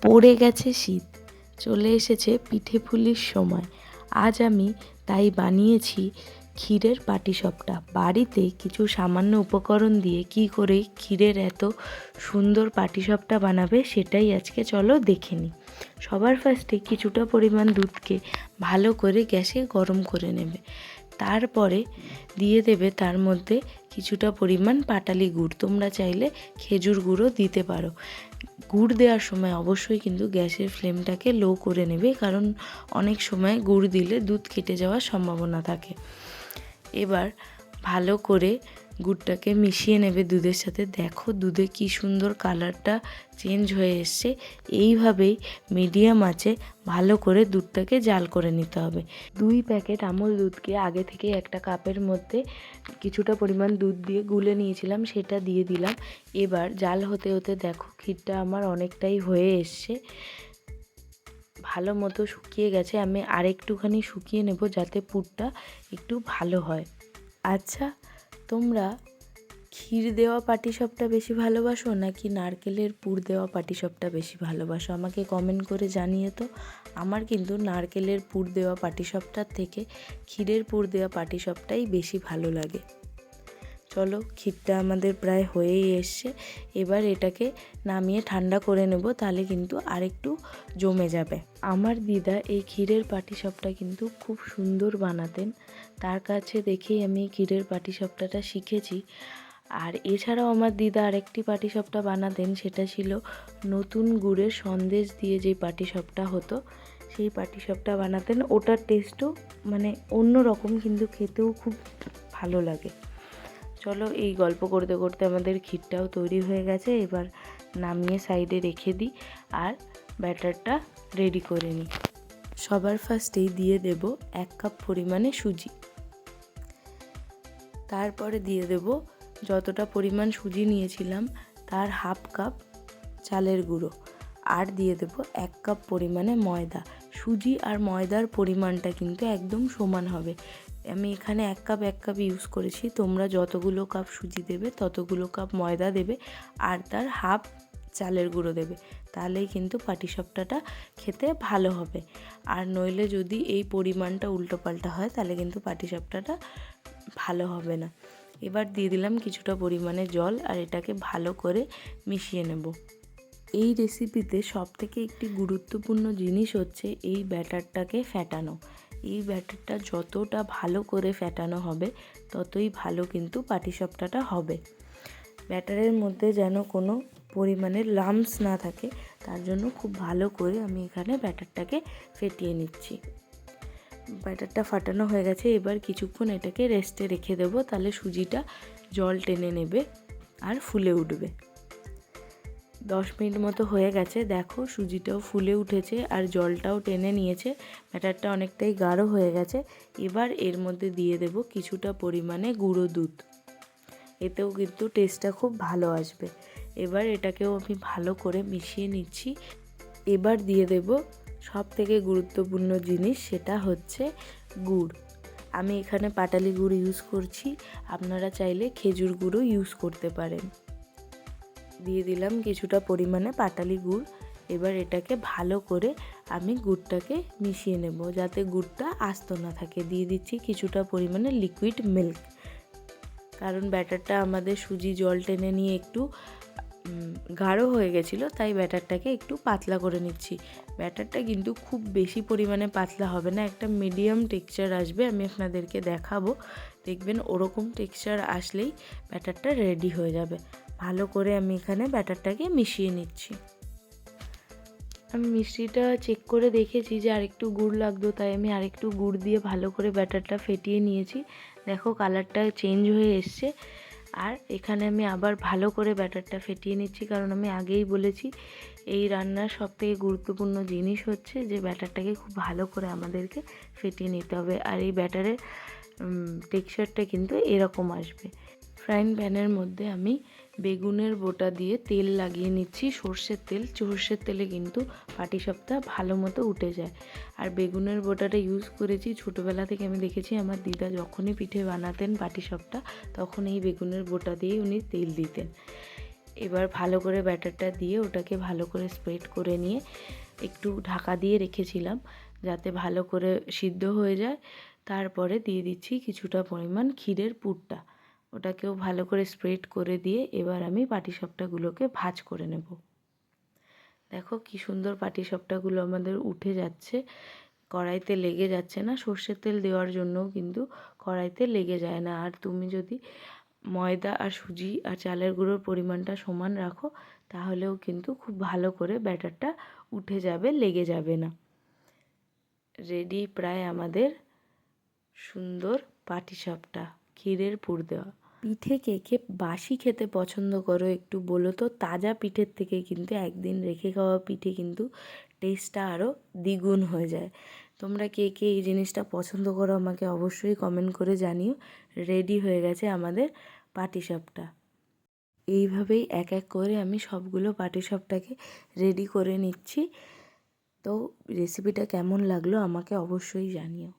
পড়ে গেছে শীত, চলে এসেছে পিঠে পুলির সময়। আজ আমি তাই বানিয়েছি ক্ষীরের পাটিসাপটা। বাড়িতে কিছু সামান্য উপকরণ দিয়ে কি করে ক্ষীরের এত সুন্দর পাটিসাপটা বানাবে সেটাই আজকে চলো দেখে নিই। সবার ফার্স্টে কিছুটা পরিমাণ দুধকে ভালো করে গ্যাসে গরম করে নেবে। তারপরে দিয়ে দেবে তার মধ্যে কিছুটা পরিমাণ পাটালি গুড়। তোমরা চাইলে খেজুর গুঁড়ো দিতে পারো। গুড় দেওয়ার সময় অবশ্যই কিন্তু গ্যাসের ফ্লেমটাকে লো করে নেবে, কারণ অনেক সময় গুড় দিলে দুধ কেটে যাওয়ার সম্ভাবনা থাকে। এবার ভালো করে গুড়টাকে মিশিয়ে নেবে দুধের সাথে। দেখো দুধে কি সুন্দর কালারটা চেঞ্জ হয়ে এসছে। এইভাবেই মিডিয়াম আঁচে ভালো করে দুধটাকে জাল করে নিতে হবে। 2 প্যাকেট আমুল দুধকে আগে থেকে একটা কাপের মধ্যে কিছুটা পরিমাণ দুধ দিয়ে গুলে নিয়েছিলাম, সেটা দিয়ে দিলাম। এবার জাল হতে হতে দেখো ক্ষীরটা আমার অনেকটাই হয়ে এসছে, ভালো মতো শুকিয়ে গেছে। আমি আরেকটুখানি শুকিয়ে নেব যাতে পুরটা একটু ভালো হয়। আচ্ছা, তোমরা ক্ষীর দেওয়া পাটিসাপটা বেশি ভালোবাসো নাকি নারকেলের পুর দেওয়া পাটিসাপটা বেশি ভালোবাসো? আমাকে কমেন্ট করে জানিয়ে তো। আমার কিন্তু নারকেলের পুর দেওয়া পাটিসাপটার থেকে ক্ষীরের পুর দেওয়া পাটিসাপটাই বেশি ভালো লাগে। চলো, ক্ষীরটা আমাদের প্রায় হয়েই এসছে। এবার এটাকে নামিয়ে ঠান্ডা করে নেব, তাহলে কিন্তু আরেকটু জমে যাবে। আমার দিদা এই ক্ষীরের পাটিসাপটা কিন্তু খুব সুন্দর বানাতেন। তার কাছে দেখেই আমি ক্ষীরের পাটিসাপটাটা শিখেছি। আর এছাড়াও আমার দিদা আরেকটি পাটিসাপটা বানাতেন, সেটা ছিল নতুন গুড়ের সন্দেশ দিয়ে যে পাটিসাপটা হতো, সেই পাটিসাপটা বানাতেন। ওটার টেস্টও মানে অন্য রকম, কিন্তু খেতেও খুব ভালো লাগে। চলো, এই গল্প করতে করতে আমাদের ক্ষীরটাও তৈরি হয়ে গেছে। এবার নামিয়ে সাইডে রেখে দিই আর ব্যাটারটা রেডি করে নিই। সবার ফার্স্টেই দিয়ে দেব 1 কাপ পরিমাণে সুজি। তারপরে দিয়ে দেব যতটা পরিমাণ সুজি নিয়েছিলাম তার হাফ কাপ চালের গুঁড়ো, আর দিয়ে দেব 1 কাপ পরিমাণে ময়দা। সুজি আর ময়দার পরিমাণটা কিন্তু একদম সমান হবে। আমি এখানে 1 কাপ ইউজ করেছি। তোমরা যতগুলো কাপ সুজি দেবে ততগুলো কাপ ময়দা দেবে, আর তার হাফ চালের গুঁড়ো দেবে। তাহলেই কিন্তু পাটিসাপটাটা খেতে ভালো হবে। আর নইলে যদি এই পরিমাণটা উল্টোপাল্টা হয় তাহলে কিন্তু পাটিসাপটাটা ভালো হবে না। এবার দিয়ে দিলাম কিছুটা পরিমাণে জল, আর এটাকে ভালো করে মিশিয়ে নেব। এই রেসিপিতে সবথেকে একটি গুরুত্বপূর্ণ জিনিস হচ্ছে এই ব্যাটারটাকে ফ্যাটানো। এই ব্যাটারটা যতটা ভালো করে ফ্যাটানো হবে ততই ভালো কিন্তু পাটিসাপটাটা হবে। ব্যাটারের মধ্যে যেন কোনো পরিমাণে লাম্পস না থাকে, তার জন্য খুব ভালো করে আমি এখানে ব্যাটারটাকে ফেটিয়ে নিচ্ছি। ব্যাটারটা ফাটানো হয়ে গেছে। এবার কিছুক্ষণ এটাকে রেস্টে রেখে দেবো, তাহলে সুজিটা জল টেনে নেবে আর ফুলে উঠবে। 10 মিনিট মতো হয়ে গেছে। দেখো সুজিটাও ফুলে উঠেছে আর জলটাও টেনে নিয়েছে। ব্যাটারটা অনেকটাই গাঢ় হয়ে গেছে। এবার এর মধ্যে দিয়ে দেব কিছুটা পরিমাণে গুঁড়ো দুধ। এতেও কিন্তু টেস্টটা খুব ভালো আসবে। এবার এটাকেও আমি ভালো করে মিশিয়ে নিচ্ছি। এবার দিয়ে দেব সবথেকে গুরুত্বপূর্ণ জিনিস, সেটা হচ্ছে গুড়। আমি এখানে পাটালি গুড় ইউজ করছি, আপনারা চাইলে খেজুর গুঁড়ো ইউজ করতে পারেন। দিয়ে দিলাম কিছুটা পরিমাণে পাটালি গুড়। এবার এটাকে ভালো করে আমি গুড়টাকে মিশিয়ে নেব যাতে গুড়টা আস্ত না থাকে। দিয়ে দিচ্ছি কিছুটা পরিমাণে লিকুইড মিল্ক, কারণ ব্যাটারটা আমাদের সুজি জল টেনে নিয়ে একটু গাঢ় হয়ে গেছিলো, তাই ব্যাটারটাকে একটু পাতলা করে নিচ্ছি। ব্যাটারটা কিন্তু খুব বেশি পরিমাণে পাতলা হবে না, একটা মিডিয়াম টেক্সচার আসবে। আমি আপনাদেরকে দেখাবো, দেখবেন ওরকম টেক্সচার আসলেই ব্যাটারটা রেডি হয়ে যাবে। ভালো করে আমি এখানে ব্যাটারটাকে মিশিয়ে নিচ্ছি। আমি মিষ্টিটা চেক করে দেখেছি যে আরেকটু গুড় লাগতো, তাই আমি আরেকটু গুড় দিয়ে ভালো করে ব্যাটারটা ফেটিয়ে নিয়েছি। দেখো কালারটা চেঞ্জ হয়ে এসছে। আর এখানে আমি আবার ভালো করে ব্যাটারটা ফেটিয়ে নিচ্ছি, কারণ আমি আগেই বলেছি এই রান্নার সবথেকে গুরুত্বপূর্ণ জিনিস হচ্ছে যে ব্যাটারটাকে খুব ভালো করে আমাদেরকে ফেটিয়ে নিতে হবে। আর এই ব্যাটারের টেক্সচারটা কিন্তু এরকম আসবে। ফ্রাইং প্যানের মধ্যে আমি বেগুনের বোটা দিয়ে তেল লাগিয়ে নিচ্ছি, সর্ষের তেল। সর্ষের তেলে কিন্তু পাটিসাপটা ভালো মতো উঠে যায়। আর বেগুনের বোটাটা ইউজ করেছি ছোটোবেলা থেকে। আমি দেখেছি আমার দিদা যখনই পিঠে বানাতেন পাটিসাপটা, তখন এই বেগুনের বোটা দিয়েই উনি তেল দিতেন। এবার ভালো করে ব্যাটারটা দিয়ে ওটাকে ভালো করে স্প্রেড করে নিয়ে একটু ঢাকা দিয়ে রেখেছিলাম যাতে ভালো করে সিদ্ধ হয়ে যায়। তারপরে দিয়ে দিচ্ছি কিছুটা পরিমাণ ক্ষীরের পুরটা, ওটাকেও ভালো করে স্প্রেড করে দিয়ে এবার আমি পাটিসাপটাগুলোকে ভাজ করে নেব। দেখো কি সুন্দর পাটিসাপটাগুলো আমাদের উঠে যাচ্ছে, কড়াইতে লেগে যাচ্ছে না। সর্ষের তেল দেওয়ার জন্যও কিন্তু কড়াইতে লেগে যায় না। আর তুমি যদি ময়দা আর সুজি আর চালের গুঁড়োর পরিমাণটা সমান রাখো তাহলেও কিন্তু খুব ভালো করে ব্যাটারটা উঠে যাবে, লেগে যাবে না। রেডি প্রায় আমাদের সুন্দর পাটিসাপটা ক্ষীরের পুর দেওয়া। পিঠে কে কে বাসি খেতে পছন্দ করো একটু বলো তো। তাজা পিঠের থেকে কিন্তু একদিন রেখে খাওয়া পিঠে কিন্তু টেস্টটা আরও দ্বিগুণ হয়ে যায়। তোমরা কে কে এই জিনিসটা পছন্দ করো আমাকে অবশ্যই কমেন্ট করে জানিও। রেডি হয়ে গেছে আমাদের পাটিসাপটা। এইভাবেই এক এক করে আমি সবগুলো পাটিসাপটাকে রেডি করে নিচ্ছি। তো রেসিপিটা কেমন লাগলো আমাকে অবশ্যই জানিও।